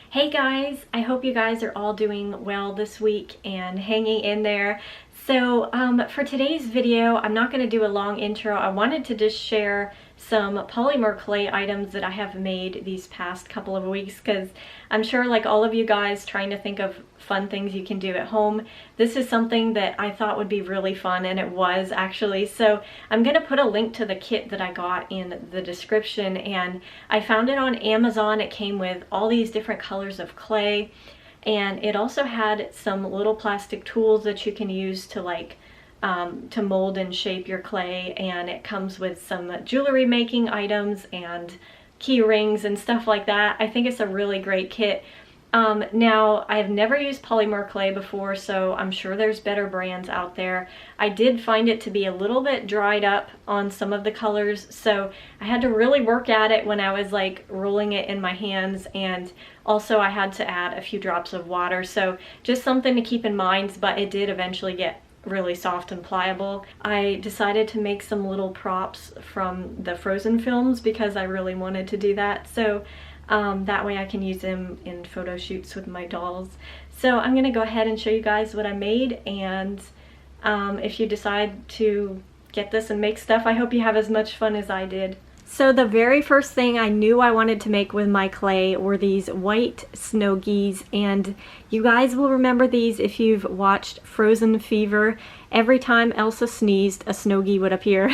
Hey guys, I hope you guys are all doing well this week and hanging in there. So for today's video, I'm not going to do a long intro. I wanted to just share some polymer clay items that I have made these past couple of weeks, because I'm sure, like all of you guys trying to think of fun things you can do at home, this is something that I thought would be really fun, and it was actually. So I'm going to put a link to the kit that I got in the description, and I found it on Amazon. It came with all these different colors of clay, and it also had some little plastic tools that you can use to to mold and shape your clay, and it comes with some jewelry making items and key rings and stuff like that. I think it's a really great kit. Now, I've never used polymer clay before, so I'm sure there's better brands out there. I did find it to be a little bit dried up on some of the colors, so I had to really work at it when I was like rolling it in my hands, and also I had to add a few drops of water, so just something to keep in mind, but it did eventually get really soft and pliable. I decided to make some little props from the Frozen films because I really wanted to do that, so that way I can use them in photo shoots with my dolls. So I'm gonna go ahead and show you guys what I made, and if you decide to get this and make stuff, I hope you have as much fun as I did. So the very first thing I knew I wanted to make with my clay were these white snow geese, and you guys will remember these if you've watched Frozen Fever. Every time Elsa sneezed, a snow geese would appear,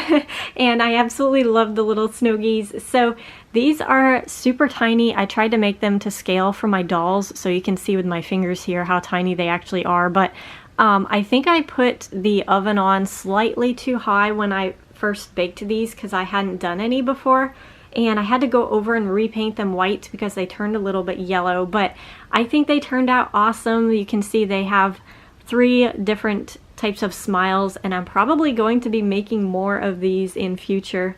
and I absolutely love the little snow geese. So these are super tiny. I tried to make them to scale for my dolls, so you can see with my fingers here how tiny they actually are, but I think I put the oven on slightly too high when I first baked these because I hadn't done any before, and I had to go over and repaint them white because they turned a little bit yellow, but I think they turned out awesome. You can see they have 3 different types of smiles, and I'm probably going to be making more of these in future.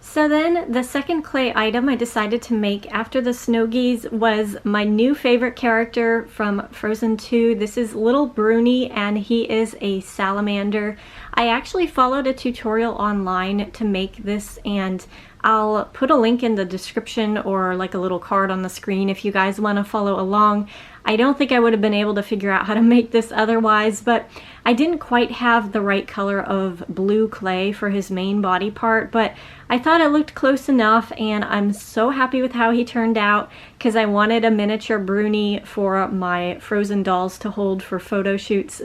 So then the second clay item I decided to make after the snow geese was my new favorite character from Frozen 2. This is little Bruni, and he is a salamander. I actually followed a tutorial online to make this, and I'll put a link in the description or like a little card on the screen if you guys want to follow along. I don't think I would have been able to figure out how to make this otherwise, but I didn't quite have the right color of blue clay for his main body part, but I thought it looked close enough, and I'm so happy with how he turned out because I wanted a miniature Bruni for my Frozen dolls to hold for photo shoots.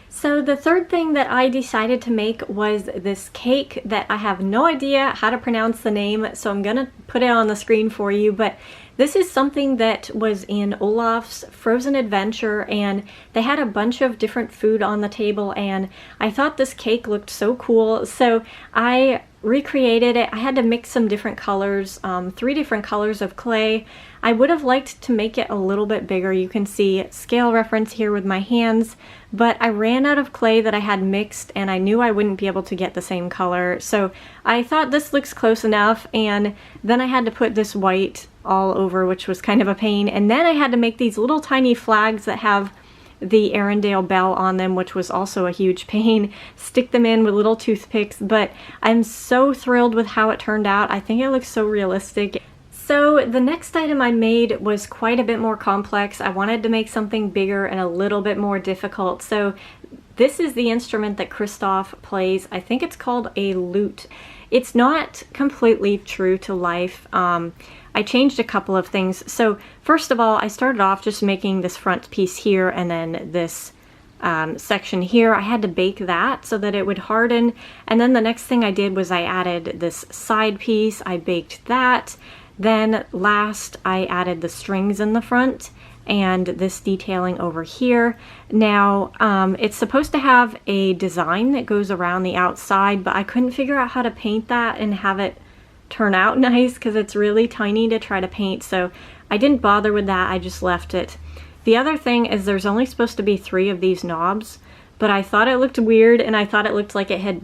So the third thing that I decided to make was this cake that I have no idea how to pronounce the name, so I'm gonna put it on the screen for you, but this is something that was in Olaf's Frozen Adventure, and they had a bunch of different food on the table, and I thought this cake looked so cool, so I recreated it. I had to mix some different colors, 3 different colors of clay. I would have liked to make it a little bit bigger. You can see scale reference here with my hands, but I ran out of clay that I had mixed, and I knew I wouldn't be able to get the same color, so I thought this looks close enough, and then I had to put this white all over, which was kind of a pain, and then I had to make these little tiny flags that have the Arendelle bell on them, which was also a huge pain. Stick them in with little toothpicks, but I'm so thrilled with how it turned out. I think it looks so realistic. So the next item I made was quite a bit more complex. I wanted to make something bigger and a little bit more difficult. So this is the instrument that Kristoff plays. I think it's called a lute. It's not completely true to life. I changed a couple of things. So first of all, I started off just making this front piece here, and then this section here. I had to bake that so that it would harden, and then the next thing I did was I added this side piece. I baked that. Then last I added the strings in the front and this detailing over here. Now it's supposed to have a design that goes around the outside, but I couldn't figure out how to paint that and have it turn out nice because it's really tiny to try to paint, so I didn't bother with that. I just left it. The other thing is there's only supposed to be 3 of these knobs, but I thought it looked weird, and I thought it looked like it had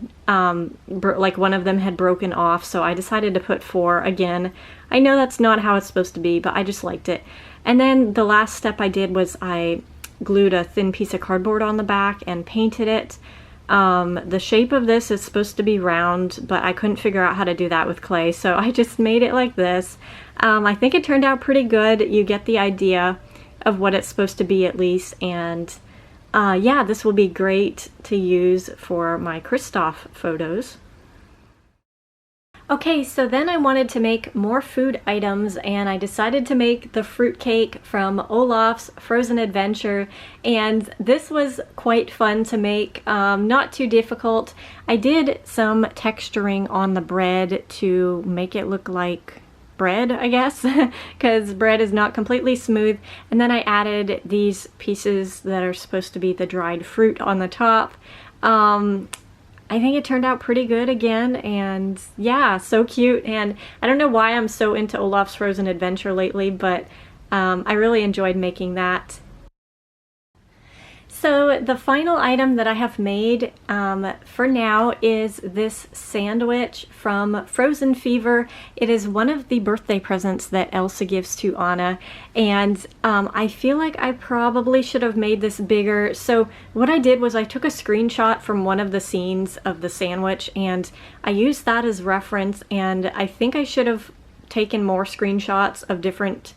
like one of them had broken off, so I decided to put 4 again. I know that's not how it's supposed to be, but I just liked it. And then the last step I did was I glued a thin piece of cardboard on the back and painted it. The shape of this is supposed to be round, but I couldn't figure out how to do that with clay, so I just made it like this. I think it turned out pretty good. You get the idea of what it's supposed to be at least, and yeah, this will be great to use for my Kristoff photos. Okay, so then I wanted to make more food items, and I decided to make the fruitcake from Olaf's Frozen Adventure, and this was quite fun to make, not too difficult. I did some texturing on the bread to make it look like bread, I guess, because bread is not completely smooth, and then I added these pieces that are supposed to be the dried fruit on the top. I think it turned out pretty good again, and yeah, so cute. And I don't know why I'm so into Olaf's Frozen Adventure lately, but I really enjoyed making that. So the final item that I have made for now is this sandwich from Frozen Fever. It is one of the birthday presents that Elsa gives to Anna, and I feel like I probably should have made this bigger. So what I did was I took a screenshot from one of the scenes of the sandwich, and I used that as reference, and I think I should have taken more screenshots of different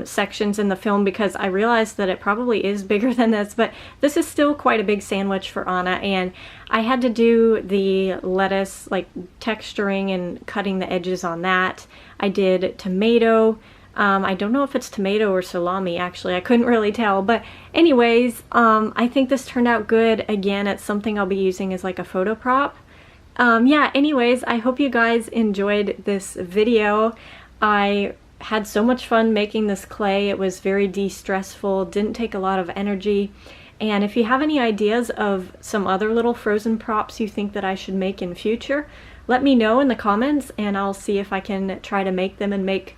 sections in the film, because I realized that it probably is bigger than this, but this is still quite a big sandwich for Anna, and I had to do the lettuce, like texturing and cutting the edges on that. I did tomato. I don't know if it's tomato or salami, actually. I couldn't really tell, but anyways, I think this turned out good. Again, it's something I'll be using as like a photo prop. Yeah, anyways, I hope you guys enjoyed this video. I had so much fun making this clay. It was very de-stressful, didn't take a lot of energy. And if you have any ideas of some other little frozen props you think that I should make in future, let me know in the comments, and I'll see if I can try to make them and make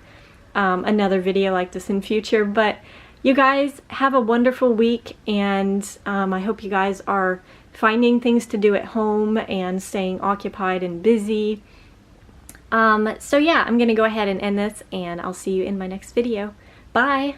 another video like this in future. But you guys have a wonderful week, and I hope you guys are finding things to do at home and staying occupied and busy. So yeah, I'm gonna go ahead and end this, and I'll see you in my next video. Bye!